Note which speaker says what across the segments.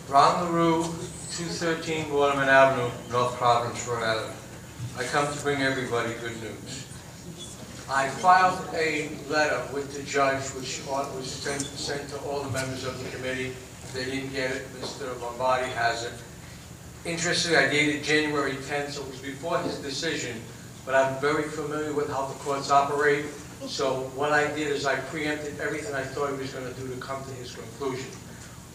Speaker 1: Ron LaRue, 213 Waterman Avenue, North Providence, Rhode Island. I come to bring everybody good news. I filed a letter with the judge, which was sent to all the members of the committee. If they didn't get it, Mr. Lombardi has it. Interestingly, I dated January 10th, so it was before his decision, but I'm very familiar with how the courts operate. So what I did is I preempted everything I thought he was going to do to come to his conclusion.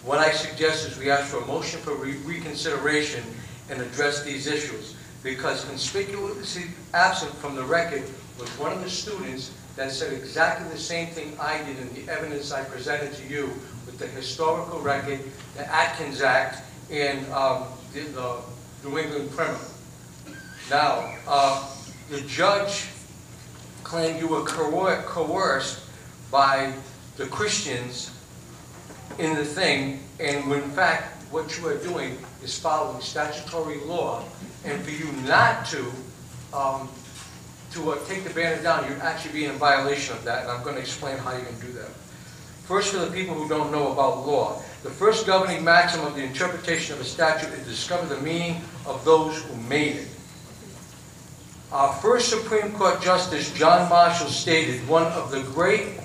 Speaker 1: What I suggest is we ask for a motion for reconsideration and address these issues, because conspicuously absent from the record was one of the students that said exactly the same thing I did in the evidence I presented to you with the historical record, the Atkins Act, and the New England Primer. Now, the judge claimed you were coerced by the Christians in the thing, and when in fact what you are doing is following statutory law, and for you not to take the banner down, you're actually being in violation of that, and I'm going to explain how you can do that. First, for the people who don't know about law, the first governing maxim of the interpretation of a statute is to discover the meaning of those who made it. Our first Supreme Court Justice, John Marshall, stated one of the great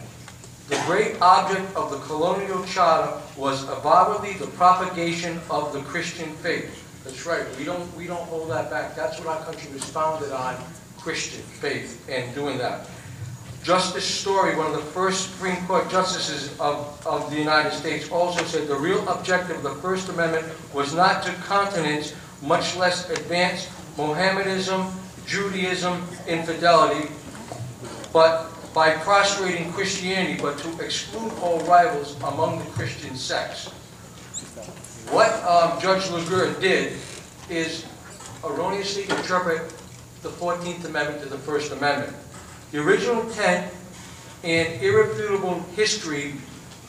Speaker 1: object of the colonial charter was avowedly the propagation of the Christian faith. That's right. We don't hold that back. That's what our country was founded on, Christian faith, and doing that. Justice Story, one of the first Supreme Court justices of the United States, also said the real objective of the First Amendment was not to countenance, much less advance, Mohammedanism, Judaism, infidelity, but by prostrating Christianity, but to exclude all rivals among the Christian sects. What Judge Laguerre did is erroneously interpret the 14th Amendment to the First Amendment. The original intent and irrefutable history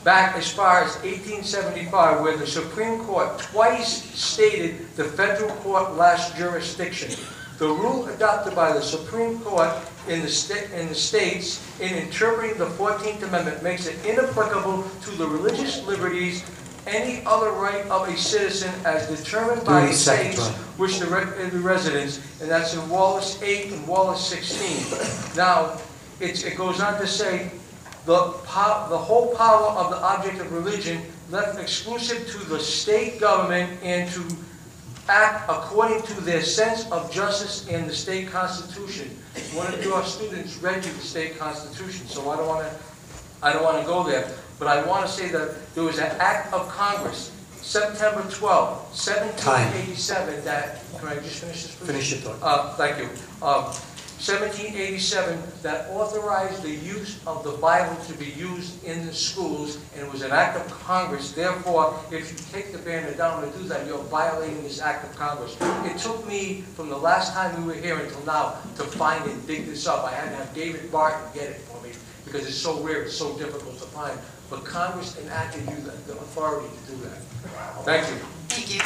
Speaker 1: back as far as 1875, where the Supreme Court twice stated the federal court lacks jurisdiction. The rule adopted by the Supreme Court in the states in interpreting the 14th Amendment makes it inapplicable to the religious liberties, any other right of a citizen as determined by the states which the residents, and that's in Wallace 8 and Wallace 16. Now, it goes on to say the whole power of the object of religion left exclusive to the state government and to act according to their sense of justice in the state constitution. One of your students read you the state constitution, so I don't want to go there. But I want to say that there was an act of Congress, September 12, 1787, that, can I just finish this, please?
Speaker 2: Finish your thought.
Speaker 1: Thank you. 1787, that authorized the use of the Bible to be used in the schools, and it was an act of Congress. Therefore, if you take the banner down and do that, you're violating this act of Congress. It took me, from the last time we were here until now, to find and dig this up. I had to have David Barton get it for me, because it's so rare, it's so difficult to find. But Congress enacted you the authority to do that. Thank you.
Speaker 3: Thank you.